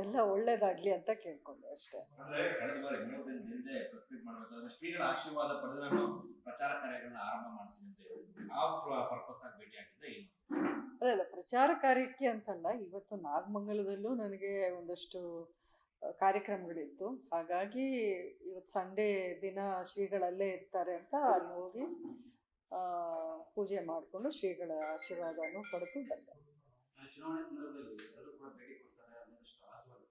ಎಲ್ಲ ಒಳ್ಳೇದಾಗ್ಲಿ ಅಂತ ಕೇಳ್ಕೊಂಡೆ ಅಷ್ಟೇ. ಅಂದ್ರೆ ಕಳೆದ ಬಾರಿ 3 ದಿನದ ಹಿಂದೆ ಪ್ರೆಸ್ ಮಾಡಿದಾಗ ಶ್ರೀಗಳ ಆಶೀರ್ವಾದ ಪಡೆದು ನಾನು ಪ್ರಚಾರ ಕಾರ್ಯಗಳನ್ನ ಆರಂಭ ಮಾಡ್ತೀನಿ ಅಂತ ಹೇಳಿದ್ರು. ಆ ಪರ್ಪಸ್ ಆಗಿ ಭೇಟಿ ಆಗಿದ್ದೆ ಏನು? ಅಲ್ಲ ಪ್ರಚಾರ ಕಾರ್ಯಕ್ಕೆ ಅಂತಲ್ಲ, ಇವತ್ತು ನಾಗಮಂಗಲದಲ್ಲೂ ನನಗೆ ಒಂದಷ್ಟು ಕಾರ್ಯಕ್ರಮಗಳಿತ್ತು. ಹಾಗಾಗಿ ಇವತ್ತು ಸಂಡೇ ದಿನ ಶ್ರೀಗಳಲ್ಲೇ ಇರ್ತಾರೆ ಅಂತ ಅಲ್ಲಿ ಹೋಗಿ ಪೂಜೆ ಮಾಡಿಕೊಂಡು ಶ್ರೀಗಳ ಆಶೀರ್ವಾದನೂ ಪಡೆದು ಬಂದೆ. ಚುನಾವಣೆ ಸಂದರ್ಭದಲ್ಲಿ ಎಲ್ಲರೂ ಕೂಡ ಭೇಟಿ ಕೊಡ್ತಾರೆ ಅನ್ನೋದಷ್ಟು ಆಶೀರ್ವಾದ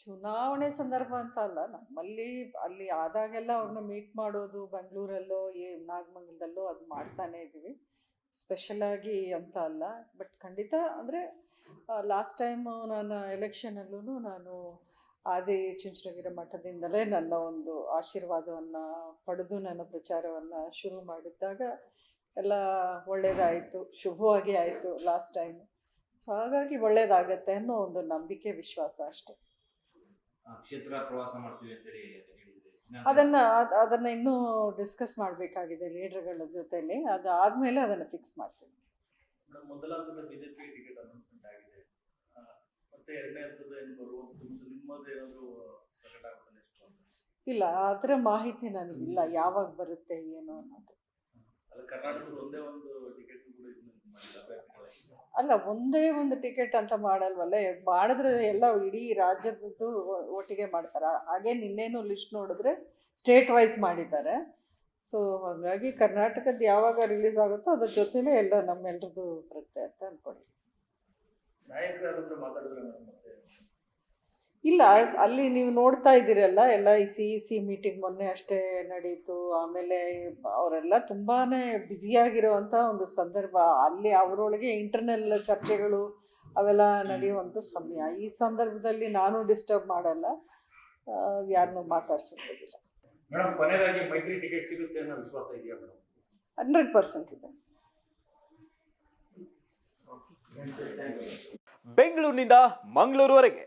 ಚುನಾವಣೆ ಸಂದರ್ಭ ಅಂತ ಅಲ್ಲ, ನಮ್ಮಲ್ಲಿ ಅಲ್ಲಿ ಆದಾಗೆಲ್ಲ ಅವ್ರನ್ನ ಮೀಟ್ ಮಾಡೋದು ಬೆಂಗಳೂರಲ್ಲೋ ನಾಗಮಂಗಲದಲ್ಲೋ ಅದು ಮಾಡ್ತಾನೆ ಇದ್ದೀವಿ. ಸ್ಪೆಷಲಾಗಿ ಅಂತ ಅಲ್ಲ, ಬಟ್ ಖಂಡಿತ ಅಂದರೆ ಲಾಸ್ಟ್ ಟೈಮು ನಾನು ಎಲೆಕ್ಷನಲ್ಲೂ ನಾನು ಆದಿಚುಂಚನಗಿರಿ ಮಠದಿಂದಲೇ ನನ್ನ ಒಂದು ಆಶೀರ್ವಾದವನ್ನು ಪಡೆದು ನನ್ನ ಪ್ರಚಾರವನ್ನು ಶುರು ಮಾಡಿದ್ದಾಗ ಎಲ್ಲ ಒಳ್ಳೆಯದಾಯಿತು, ಶುಭವಾಗಿ ಆಯಿತು ಲಾಸ್ಟ್ ಟೈಮು. ಸೊ ಹಾಗಾಗಿ ಒಳ್ಳೇದಾಗತ್ತೆ ಅನ್ನೋ ಒಂದು ನಂಬಿಕೆ, ವಿಶ್ವಾಸ ಅಷ್ಟೆ. ಕ್ಷೇತ್ರ ಪ್ರವಾಸ ಮಾಡ್ತೀವಿ ಅಂತೇಳಿ ಅದನ್ನು ಇನ್ನೂ ಡಿಸ್ಕಸ್ ಮಾಡಬೇಕಾಗಿದೆ ಲೀಡರ್ಗಳ ಜೊತೆಲಿ. ಅದಾದಮೇಲೆ ಅದನ್ನು ಫಿಕ್ಸ್ ಮಾಡ್ತೀವಿ. ಮೊದಲ ಹಂತದ ಬಿಜೆಪಿ ಟಿಕೆಟ್ ಅನೌನ್ಸ್ಮೆಂಟ್ ಆಗಿದೆ, ಮತ್ತೆ ಎರಡನೇ ಹಂತದ ನಿಮ್ಮದೇನಾದರೂ ಪ್ರಕಟ ಆಗುತ್ತೆ ನೆಕ್ಸ್ಟ್? ಇಲ್ಲ, ಅದರ ಮಾಹಿತಿ ನನಗಿಲ್ಲ, ಯಾವಾಗ ಬರುತ್ತೆ ಏನು ಅನ್ನೋದು. ಅಲ್ಲ, ಕರ್ನಾಟಕದ ಒಂದೇ ಒಂದು ಟಿಕೆಟ್ ಕೂಡ ಅಲ್ಲ, ಒಂದೇ ಒಂದು ಟಿಕೆಟ್ ಅಂತ ಮಾಡಲ್ವಲ್ಲ, ಮಾಡಿದ್ರೆ ಎಲ್ಲ ಇಡೀ ರಾಜ್ಯದ್ದು ಒಟ್ಟಿಗೆ ಮಾಡ್ತಾರ. ಹಾಗೆ ನಿನ್ನೇನು ಲಿಸ್ಟ್ ನೋಡಿದ್ರೆ ಸ್ಟೇಟ್ ವೈಸ್ ಮಾಡಿದ್ದಾರೆ. ಸೊ ಹಾಗಾಗಿ ಕರ್ನಾಟಕದ ಯಾವಾಗ ರಿಲೀಸ್ ಆಗುತ್ತೋ ಅದ್ರ ಜೊತೆಲೇ ಎಲ್ಲ ನಮ್ಮೆಲ್ರದ್ದು ಬರುತ್ತೆ ಅಂತ ಅಂದ್ಕೊಂಡಿದ್ದೀನಿ. ನಾಯಕರು ಮಾತಾಡಿದ್ರೆ ಇಲ್ಲ, ಅಲ್ಲಿ ನೀವು ನೋಡ್ತಾ ಇದ್ದೀರಲ್ಲ, ಎಲ್ಲ ಈ CEC ಮೀಟಿಂಗ್ ಮೊನ್ನೆ ಅಷ್ಟೇ ನಡೀತು. ಆಮೇಲೆ ಅವರೆಲ್ಲ ತುಂಬಾ ಬ್ಯುಸಿಯಾಗಿರೋವಂಥ ಒಂದು ಸಂದರ್ಭ. ಅಲ್ಲಿ ಅವರೊಳಗೆ ಇಂಟರ್ನಲ್ ಚರ್ಚೆಗಳು ಅವೆಲ್ಲ ನಡೆಯುವಂಥ ಸಮಯ. ಈ ಸಂದರ್ಭದಲ್ಲಿ ನಾನು ಡಿಸ್ಟರ್ಬ್ ಮಾಡಲ್ಲ, ಯಾರನ್ನೂ ಮಾತಾಡ್ಸೋದಿಲ್ಲ. ಮೇಡಮ್, ಕೊನೆಗಾಗಿ ಮೈತ್ರಿ ಟಿಕೆಟ್ ಸಿಗುತ್ತೆ ಅನ್ನೋ ವಿಶ್ವಾಸ ಇದೆಯಾ ಮೇಡಮ್? 100% ಇದೆ. ಬೆಂಗಳೂರಿನಿಂದ ಮಂಗಳೂರುವರೆಗೆ,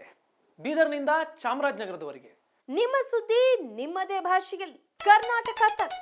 ಬೀದರ್ನಿಂದ ಚಾಮರಾಜನಗರದವರೆಗೆ ನಿಮ್ಮ ಸುದ್ದಿ ನಿಮ್ಮದೇ ಭಾಷೆಯಲ್ಲಿ. ಕರ್ನಾಟಕ ತಕ್.